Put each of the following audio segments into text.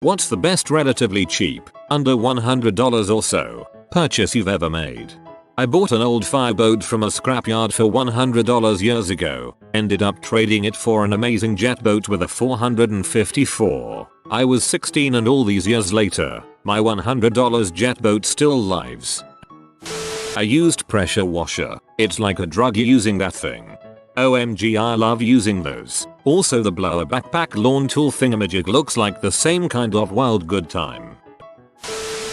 What's the best relatively cheap, under $100 or so, purchase you've ever made? I bought an old fireboat from a scrapyard for $100 years ago, ended up trading it for an amazing jet boat with a 454. I was 16 and all these years later, my $100 jet boat still lives. A used pressure washer, it's like a drug using that thing. OMG, I love using those. Also the blower backpack lawn tool thingamajig looks like the same kind of wild good time.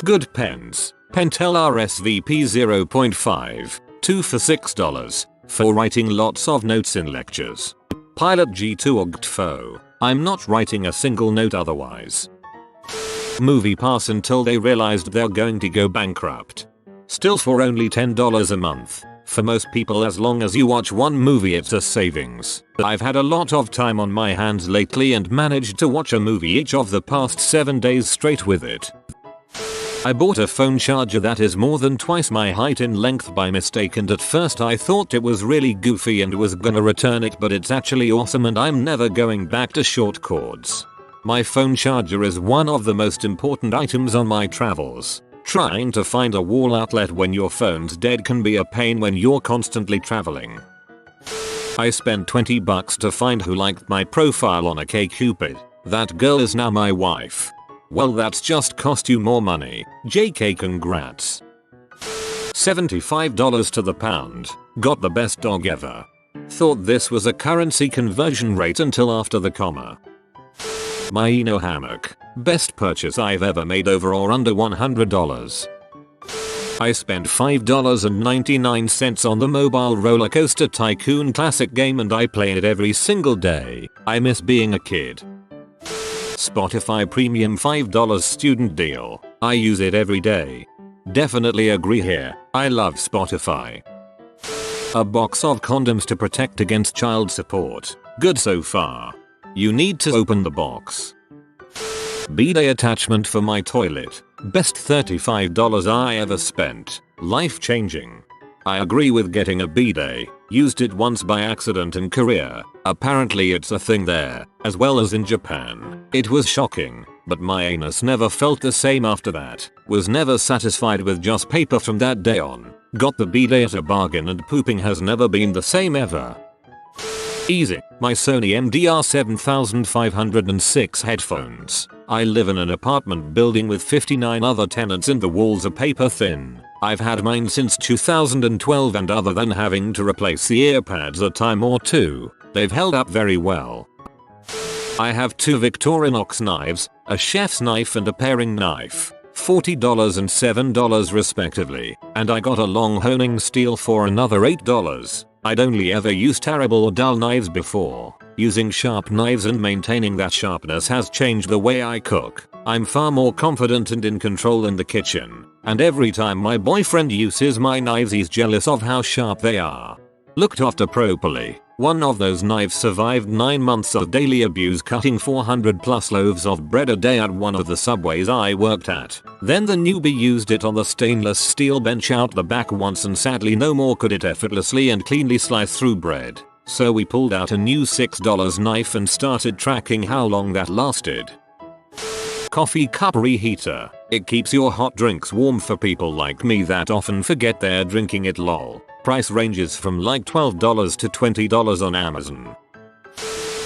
Good pens. Pentel RSVP 0.5, 2 for $6, for writing lots of notes in lectures. Pilot G2 OGTFO, I'm not writing a single note otherwise. Movie Pass until they realized they're going to go bankrupt. Still for only $10 a month. For most people, as long as you watch one movie, it's a savings. I've had a lot of time on my hands lately and managed to watch a movie each of the past 7 days straight with it. I bought a phone charger that is more than twice my height in length by mistake, and at first I thought it was really goofy and was gonna return it, but it's actually awesome and I'm never going back to short cords. My phone charger is one of the most important items on my travels. Trying to find a wall outlet when your phone's dead can be a pain when you're constantly traveling. I spent $20 to find who liked my profile on OkCupid. That girl is now my wife. Well, that's just cost you more money. JK, congrats. $75 to the pound. Got the best dog ever. Thought this was a currency conversion rate until after the comma. My Eno hammock. Best purchase I've ever made, over or under $100. I spent $5.99 on the Mobile Roller Coaster Tycoon Classic game and I play it every single day. I miss being a kid. Spotify Premium $5 student deal. I use it every day. Definitely agree here. I love Spotify. A box of condoms to protect against child support. Good so far. You need to open the box. Bidet attachment for my toilet. Best $35 I ever spent. Life changing. I agree with getting a bidet. Used it once by accident in Korea. Apparently it's a thing there, as well as in Japan. It was shocking, but my anus never felt the same after that. Was never satisfied with just paper from that day on. Got the bidet at a bargain and pooping has never been the same ever. Easy. My Sony MDR7506 headphones. I live in an apartment building with 59 other tenants and the walls are paper thin. I've had mine since 2012 and other than having to replace the earpads a time or two, they've held up very well. I have 2 Victorinox knives, a chef's knife and a paring knife. $40 and $7 respectively, and I got a long honing steel for another $8. I'd only ever used terrible or dull knives before. Using sharp knives and maintaining that sharpness has changed the way I cook. I'm far more confident and in control in the kitchen, and every time my boyfriend uses my knives he's jealous of how sharp they are. Looked after properly. One of those knives survived 9 months of daily abuse, cutting 400 plus loaves of bread a day at one of the subways I worked at. Then the newbie used it on the stainless steel bench out the back once and sadly no more could it effortlessly and cleanly slice through bread. So we pulled out a new $6 knife and started tracking how long that lasted. Coffee cup reheater. It keeps your hot drinks warm for people like me that often forget they're drinking it, lol. Price ranges from like $12 to $20 on Amazon.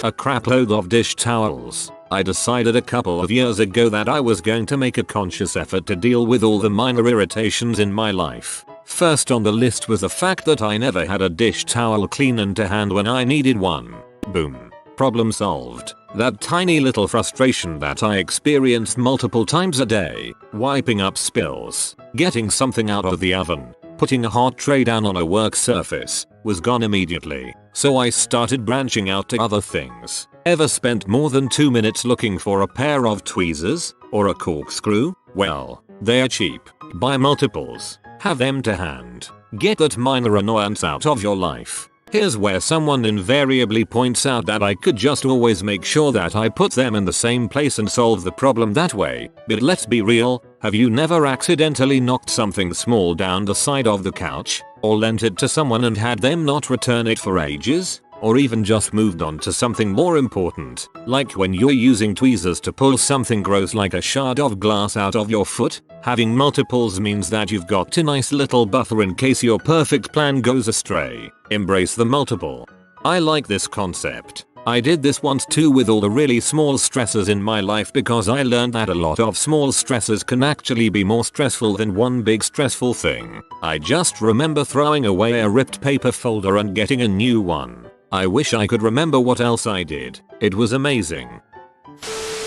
A crapload of dish towels. I decided a couple of years ago that I was going to make a conscious effort to deal with all the minor irritations in my life. First on the list was the fact that I never had a dish towel clean and to hand when I needed one. Boom. Problem solved. That tiny little frustration that I experienced multiple times a day, wiping up spills, getting something out of the oven, putting a hot tray down on a work surface, was gone immediately. So I started branching out to other things. Ever spent more than 2 minutes looking for a pair of tweezers or a corkscrew? Well, they're cheap. Buy multiples. Have them to hand. Get that minor annoyance out of your life. Here's where someone invariably points out that I could just always make sure that I put them in the same place and solve the problem that way. But let's be real, have you never accidentally knocked something small down the side of the couch, or lent it to someone and had them not return it for ages? or even just moved on to something more important, like when you're using tweezers to pull something gross like a shard of glass out of your foot. Having multiples means that you've got a nice little buffer in case your perfect plan goes astray. Embrace the multiple. I like this concept. I did this once too with all the really small stresses in my life because I learned that a lot of small stresses can actually be more stressful than one big stressful thing. I just remember throwing away a ripped paper folder and getting a new one. I wish I could remember what else I did. It was amazing.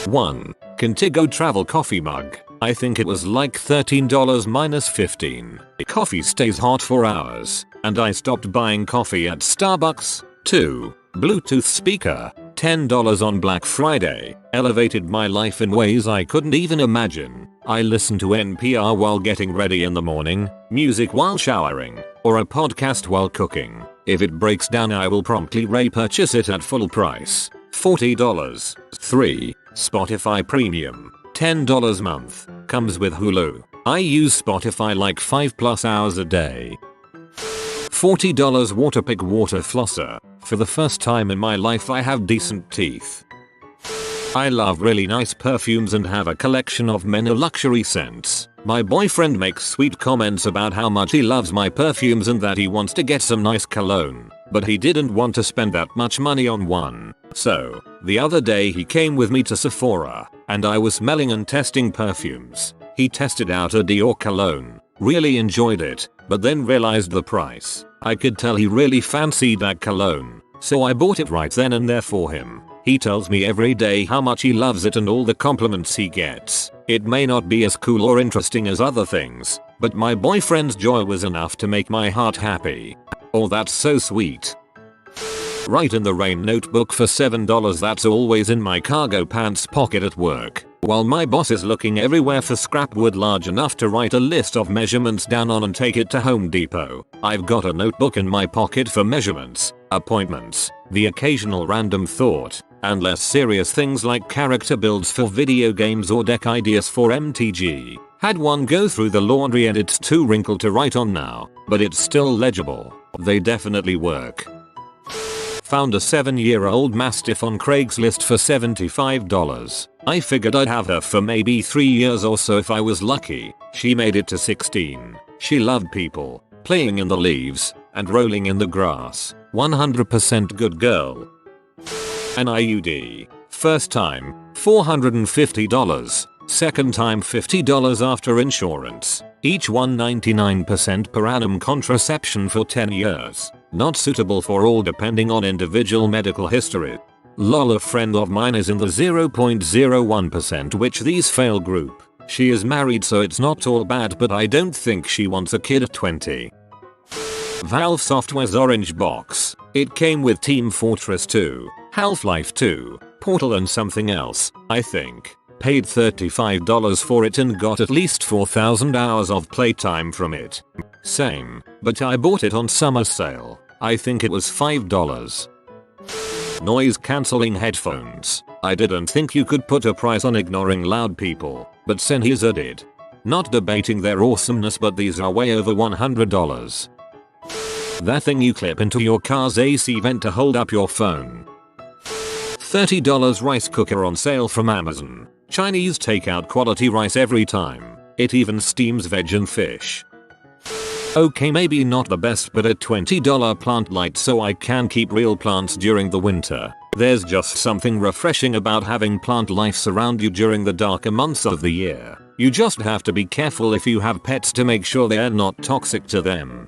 1. Contigo travel coffee mug. I think it was like $13 minus 15. Coffee stays hot for hours, and I stopped buying coffee at Starbucks. 2. Bluetooth speaker. $10 on Black Friday. Elevated my life in ways I couldn't even imagine. I listen to NPR while getting ready in the morning, music while showering, or a podcast while cooking. If it breaks down I will promptly repurchase it at full price. $40. 3. Spotify Premium. $10 month. Comes with Hulu. I use Spotify like 5+ hours a day. $40 Waterpik water flosser. For the first time in my life I have decent teeth. I love really nice perfumes and have a collection of many luxury scents. My boyfriend makes sweet comments about how much he loves my perfumes and that he wants to get some nice cologne, but he didn't want to spend that much money on one. So, the other day he came with me to Sephora, and I was smelling and testing perfumes. He tested out a Dior cologne, really enjoyed it, but then realized the price. I could tell he really fancied that cologne, so I bought it right then and there for him. He tells me every day how much he loves it and all the compliments he gets. It may not be as cool or interesting as other things, but my boyfriend's joy was enough to make my heart happy. Oh, that's so sweet. Write in the rain notebook for $7 that's always in my cargo pants pocket at work. While my boss is looking everywhere for scrap wood large enough to write a list of measurements down on and take it to Home Depot, I've got a notebook in my pocket for measurements, appointments, the occasional random thought, and less serious things like character builds for video games or deck ideas for MTG. Had one go through the laundry and it's too wrinkled to write on now, but it's still legible. They definitely work. Found a 7-year-old Mastiff on Craigslist for $75. I figured I'd have her for maybe 3 years or so if I was lucky. She made it to 16. She loved people, playing in the leaves, and rolling in the grass. 100% good girl. An IUD. First time, $450. Second time $50 after insurance. Each one 99% per annum contraception for 10 years. Not suitable for all depending on individual medical history. Lol, a friend of mine is in the 0.01% which these fail group. She is married so it's not all bad but I don't think she wants a kid at 20. Valve Software's orange box. It came with Team Fortress 2, Half-Life 2, Portal and something else, I think. Paid $35 for it and got at least 4,000 hours of playtime from it. Same, but I bought it on summer sale. I think it was $5. Noise cancelling headphones. I didn't think you could put a price on ignoring loud people, but Sennheiser did. Not debating their awesomeness but these are way over $100. That thing you clip into your car's AC vent to hold up your phone. $30 rice cooker on sale from Amazon. Chinese takeout quality rice every time. It even steams veg and fish. Okay, maybe not the best but a $20 plant light so I can keep real plants during the winter. There's just something refreshing about having plant life surround you during the darker months of the year. You just have to be careful if you have pets to make sure they're not toxic to them.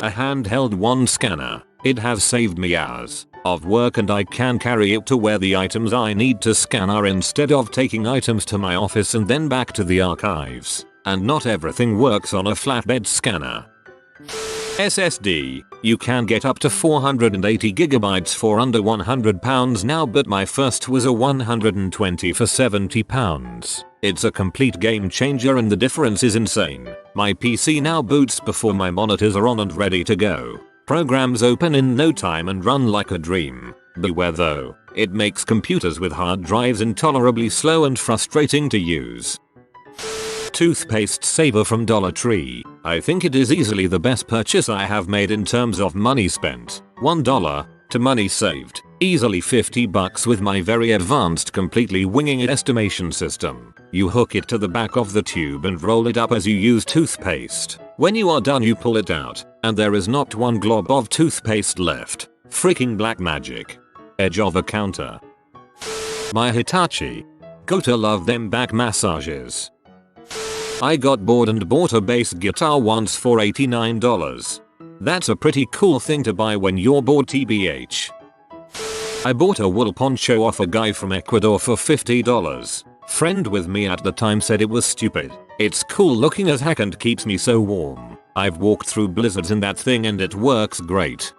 A handheld wand scanner. It has saved me hours of work and I can carry it to where the items I need to scan are instead of taking items to my office and then back to the archives. And not everything works on a flatbed scanner. SSD. You can get up to 480 GB for under £100 now but my first was a 120 for £70. It's a complete game changer and the difference is insane. My PC now boots before my monitors are on and ready to go. Programs open in no time and run like a dream. Beware though, it makes computers with hard drives intolerably slow and frustrating to use. Toothpaste saver from Dollar Tree. I think it is easily the best purchase I have made in terms of money spent. $1, to money saved. Easily 50 bucks with my very advanced completely winging it estimation system. You hook it to the back of the tube and roll it up as you use toothpaste. When you are done you pull it out, and there is not one glob of toothpaste left. Freaking black magic. Edge of a counter. My Hitachi. Gotta love them back massages. I got bored and bought a bass guitar once for $89. That's a pretty cool thing to buy when you're bored tbh. I bought a wool poncho off a guy from Ecuador for $50. Friend with me at the time said it was stupid. It's cool looking as heck and keeps me so warm. I've walked through blizzards in that thing and it works great.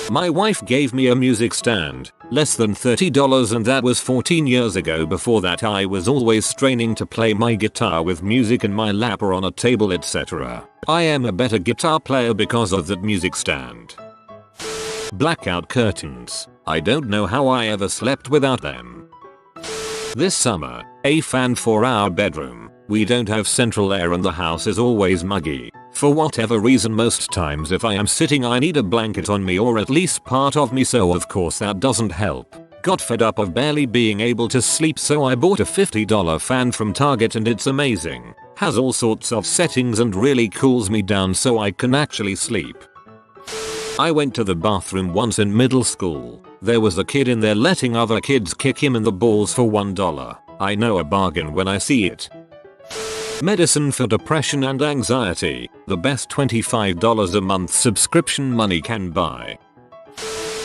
My wife gave me a music stand, less than $30, and that was 14 years ago. Before that I was always straining to play my guitar with music in my lap or on a table, etc. I am a better guitar player because of that music stand. Blackout curtains. I don't know how I ever slept without them. This summer, a fan for our bedroom. We don't have central air and the house is always muggy. For whatever reason, most times if I am sitting I need a blanket on me or at least part of me, so of course that doesn't help. Got fed up of barely being able to sleep, so I bought a $50 fan from Target and it's amazing. Has all sorts of settings and really cools me down so I can actually sleep. I went to the bathroom once in middle school. There was a kid in there letting other kids kick him in the balls for $1. I know a bargain when I see it. Medicine for depression and anxiety. The best $25 a month subscription money can buy.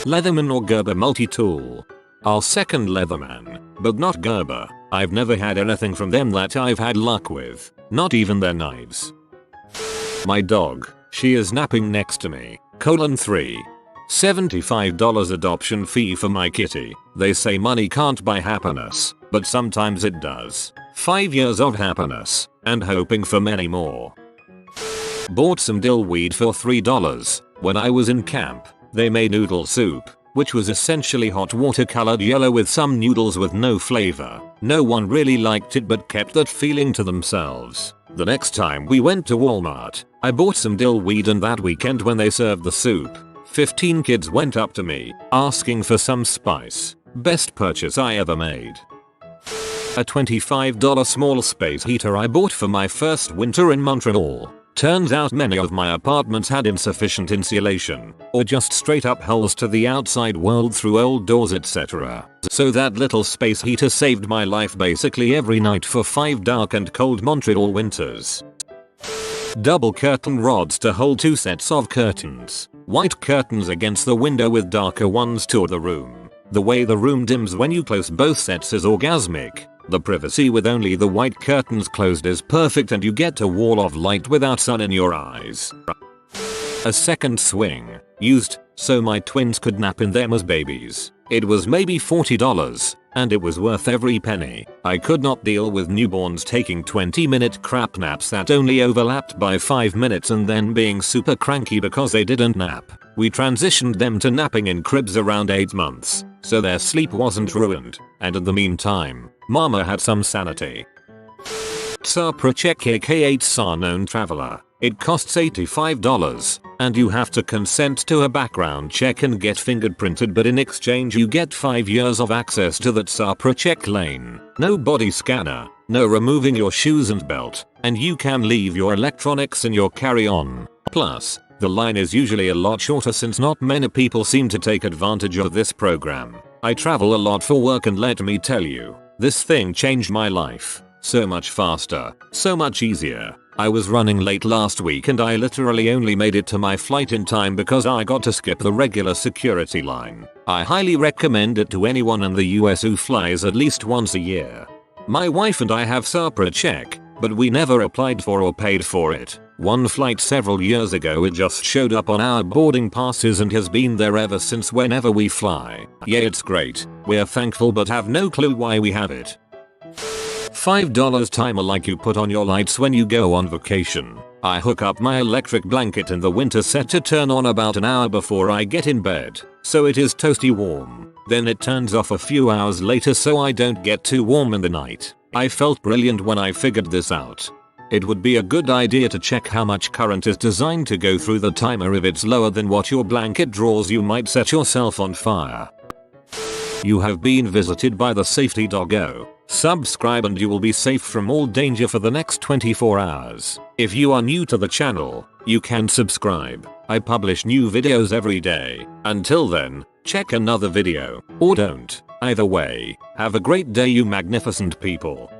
Leatherman or Gerber multi-tool. I'll second Leatherman, but not Gerber. I've never had anything from them that I've had luck with. Not even their knives. My dog. She is napping next to me. $3. $75 adoption fee for my kitty. They say money can't buy happiness, but sometimes it does. 5 years of happiness, and hoping for many more. Bought some dill weed for $3. When I was in camp, they made noodle soup, which was essentially hot water colored yellow with some noodles with no flavor. No one really liked it but kept that feeling to themselves. The next time we went to Walmart, I bought some dill weed, and that weekend when they served the soup, 15 kids went up to me, asking for some spice. Best purchase I ever made. A $25 small space heater I bought for my first winter in Montreal. Turns out many of my apartments had insufficient insulation, or just straight up holes to the outside world through old doors, etc. So that little space heater saved my life basically every night for 5 dark and cold Montreal winters. Double curtain rods to hold 2 sets of curtains. White curtains against the window with darker ones to the room. The way the room dims when you close both sets is orgasmic. The privacy with only the white curtains closed is perfect, and you get a wall of light without sun in your eyes. A second swing. Used so my twins could nap in them as babies. It was maybe $40, and it was worth every penny. I could not deal with newborns taking 20-minute crap naps that only overlapped by 5 minutes and then being super cranky because they didn't nap. We transitioned them to napping in cribs around 8 months, so their sleep wasn't ruined, and in the meantime, Mama had some sanity. Tsar Project aka Tsar Known Traveler. It costs $85, and you have to consent to a background check and get fingerprinted, but in exchange you get 5 years of access to the Tsar Project lane. No body scanner, no removing your shoes and belt, and you can leave your electronics in your carry-on. Plus, the line is usually a lot shorter since not many people seem to take advantage of this program. I travel a lot for work, and let me tell you, this thing changed my life. So much faster, so much easier. I was running late last week and I literally only made it to my flight in time because I got to skip the regular security line. I highly recommend it to anyone in the US who flies at least once a year. My wife and I have SAPRA check, but we never applied for or paid for it. One flight several years ago, it just showed up on our boarding passes and has been there ever since whenever we fly. Yeah, it's great. We're thankful but have no clue why we have it. $5 timer like you put on your lights when you go on vacation. I hook up my electric blanket in the winter set to turn on about an hour before I get in bed, so it is toasty warm. Then it turns off a few hours later so I don't get too warm in the night. I felt brilliant when I figured this out. It would be a good idea to check how much current is designed to go through the timer. If it's lower than what your blanket draws, you might set yourself on fire. You have been visited by the safety doggo. Subscribe and you will be safe from all danger for the next 24 hours. If you are new to the channel, you can subscribe. I publish new videos every day. Until then, check another video, or don't. Either way, have a great day, you magnificent people.